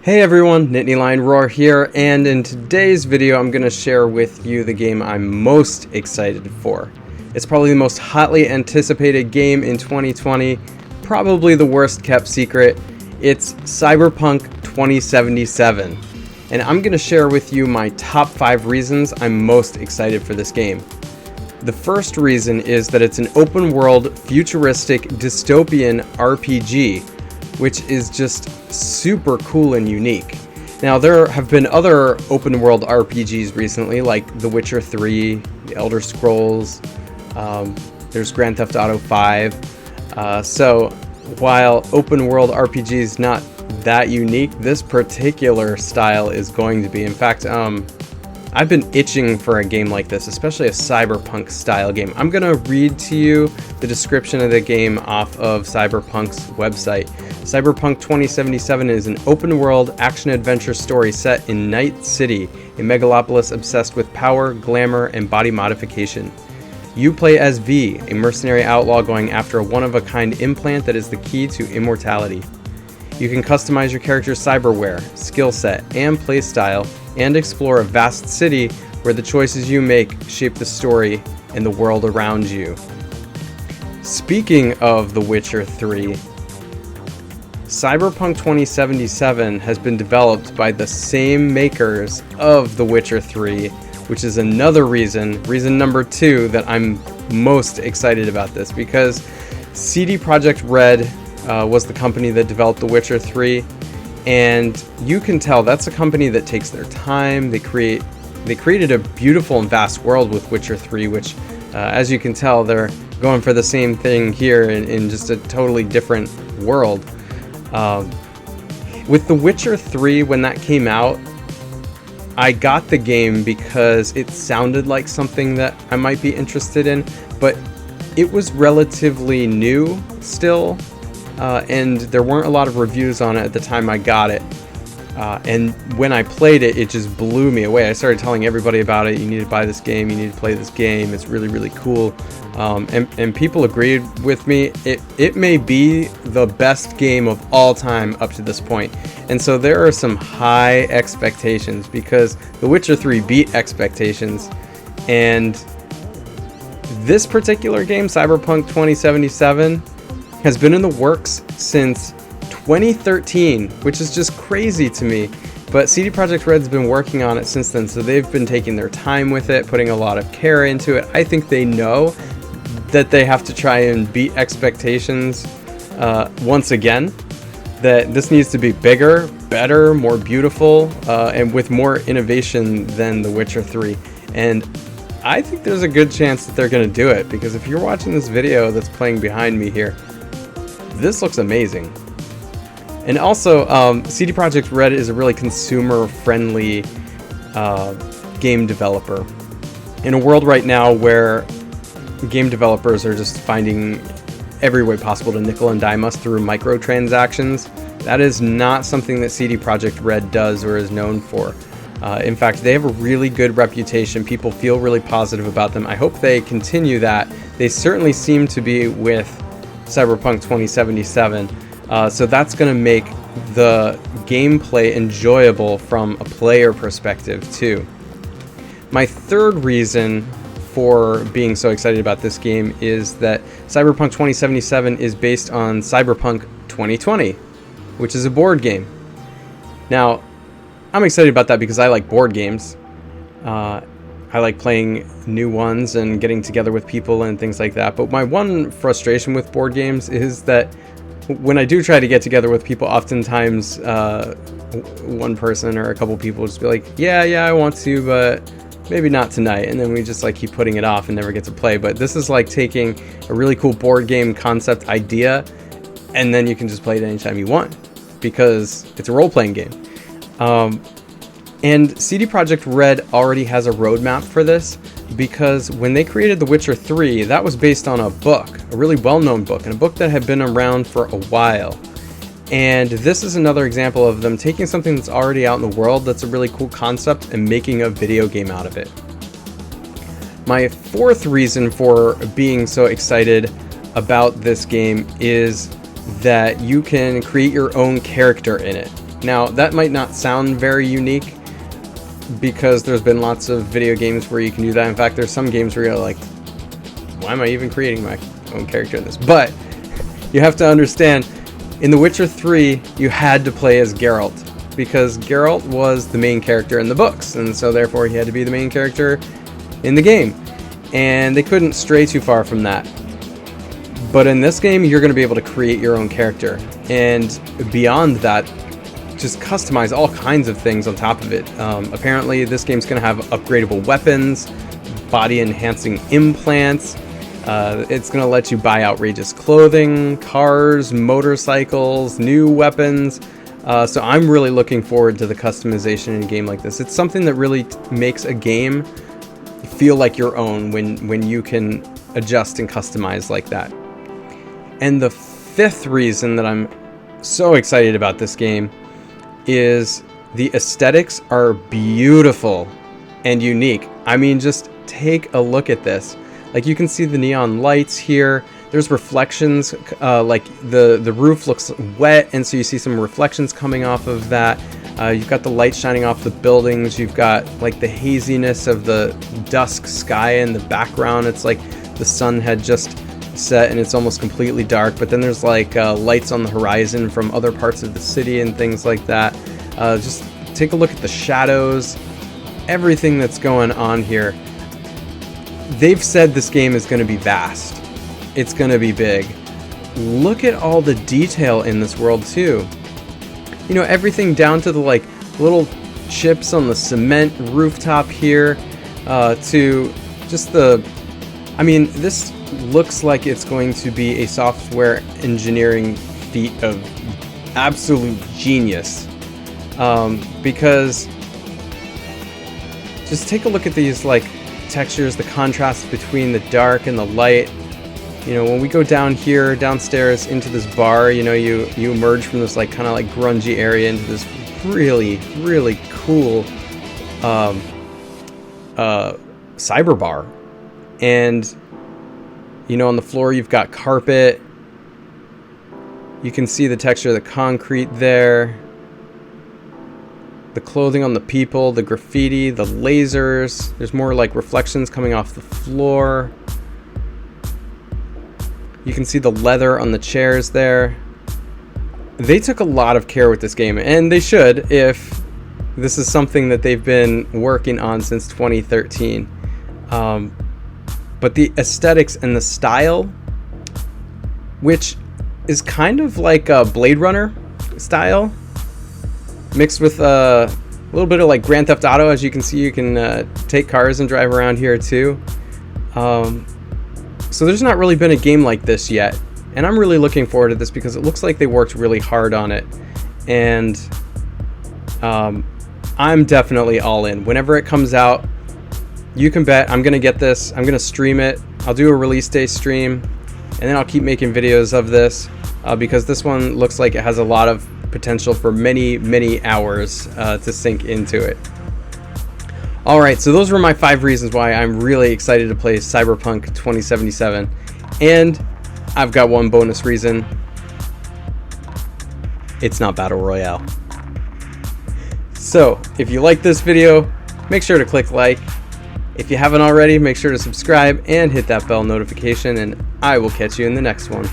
Hey everyone, NITTANY Roar here, and in today's video I'm going to share with you the game I'm most excited for. It's probably the most hotly anticipated game in 2020, probably the worst kept secret. It's Cyberpunk 2077, and I'm going to share with you my top 5 reasons I'm most excited for this game. The first reason is that it's an open world, futuristic, dystopian RPG, which is just super cool and unique. Now, there have been other open world RPGs recently, like The Witcher 3, The Elder Scrolls, there's Grand Theft Auto 5. So while open world RPG is not that unique, this particular style is going to be. In fact, I've been itching for a game like this, especially a cyberpunk style game. I'm gonna read to you the description of the game off of Cyberpunk's website. Cyberpunk 2077 is an open-world action-adventure story set in Night City, a megalopolis obsessed with power, glamour, and body modification. You play as V, a mercenary outlaw going after a one-of-a-kind implant that is the key to immortality. You can customize your character's cyberware, skill set, and playstyle, and explore a vast city where the choices you make shape the story and the world around you. Speaking of The Witcher 3, Cyberpunk 2077 has been developed by the same makers of The Witcher 3, which is another reason number 2, that I'm most excited about this, because CD Projekt Red was the company that developed The Witcher 3, and you can tell that's a company that takes their time. They created a beautiful and vast world with Witcher 3, which, as you can tell, they're going for the same thing here in just a totally different world. With The Witcher 3, when that came out, I got the game because it sounded like something that I might be interested in, but it was relatively new still, and there weren't a lot of reviews on it at the time I got it. And when I played it, it just blew me away. I started telling everybody about it. You need to buy this game. You need to play this game. It's really, really cool. And people agreed with me. It may be the best game of all time up to this point. And so there are some high expectations because The Witcher 3 beat expectations. And this particular game, Cyberpunk 2077, has been in the works since 2013, which is just crazy to me. But CD Projekt Red's been working on it since then, so they've been taking their time with it, putting a lot of care into it. I think they know that they have to try and beat expectations once again, that this needs to be bigger, better, more beautiful, and with more innovation than The Witcher 3. And I think there's a good chance that they're going to do it, because if you're watching this video that's playing behind me here, this looks amazing. And also, CD Projekt Red is a really consumer-friendly game developer. In a world right now where game developers are just finding every way possible to nickel and dime us through microtransactions, that is not something that CD Projekt Red does or is known for. In fact, they have a really good reputation. People feel really positive about them. I hope they continue that. They certainly seem to be with Cyberpunk 2077. So that's going to make the gameplay enjoyable from a player perspective too. My third reason for being so excited about this game is that Cyberpunk 2077 is based on Cyberpunk 2020, which is a board game. Now, I'm excited about that because I like board games. I like playing new ones and getting together with people and things like that. But my one frustration with board games is that when I do try to get together with people, oftentimes one person or a couple people just be like, yeah, I want to, but maybe not tonight. And then we just like keep putting it off and never get to play. But this is like taking a really cool board game concept idea, and then you can just play it anytime you want because it's a role-playing game. And CD Projekt Red already has a roadmap for this, because when they created The Witcher 3, that was based on a book, a really well-known book, and a book that had been around for a while. And this is another example of them taking something that's already out in the world that's a really cool concept and making a video game out of it. My fourth reason for being so excited about this game is that you can create your own character in it. Now, that might not sound very unique because there's been lots of video games where you can do that. In fact, there's some games where you're like, why am I even creating my own character in this? But you have to understand, in The Witcher 3, you had to play as Geralt because Geralt was the main character in the books, and so therefore he had to be the main character in the game. And they couldn't stray too far from that. But in this game, you're going to be able to create your own character. And beyond that, just customize all kinds of things on top of it. Apparently, this game's going to have upgradable weapons, body-enhancing implants. It's going to let you buy outrageous clothing, cars, motorcycles, new weapons. So I'm really looking forward to the customization in a game like this. It's something that really makes a game feel like your own when you can adjust and customize like that. And the fifth reason that I'm so excited about this game is the aesthetics are beautiful and unique. I mean, just take a look at this. Like, you can see the neon lights here. There's reflections, like the roof looks wet, and so you see some reflections coming off of that. You've got the light shining off the buildings. You've got like the haziness of the dusk sky in the background. It's like the sun had just set and it's almost completely dark, but then there's like lights on the horizon from other parts of the city and things like that. Just take a look at the shadows, everything that's going on here. They've said this game is going to be vast. It's going to be big. Look at all the detail in this world too. You know, everything down to the like little chips on the cement rooftop here, to just the, I mean, this looks like it's going to be a software engineering feat of absolute genius, because just take a look at these like textures, the contrast between the dark and the light. You know, when we go down here, downstairs into this bar, you know, you emerge from this like kind of like grungy area into this really, really cool cyber bar. And you know, on the floor you've got carpet. You can see the texture of the concrete there. The clothing on the people, the graffiti, the lasers. There's more like reflections coming off the floor. You can see the leather on the chairs there. They took a lot of care with this game, and they should if this is something that they've been working on since 2013. But the aesthetics and the style, which is kind of like a Blade Runner style, mixed with a little bit of like Grand Theft Auto. As you can see, you can take cars and drive around here too. So there's not really been a game like this yet, and I'm really looking forward to this because it looks like they worked really hard on it. And I'm definitely all in. Whenever it comes out, you can bet I'm gonna get this. I'm gonna stream it. I'll do a release day stream, and then I'll keep making videos of this because this one looks like it has a lot of potential for many hours to sink into it. Alright, so those were my 5 reasons why I'm really excited to play Cyberpunk 2077. And I've got one bonus reason. It's not Battle Royale. So, if you like this video, make sure to click like. If you haven't already, make sure to subscribe and hit that bell notification, and I will catch you in the next one.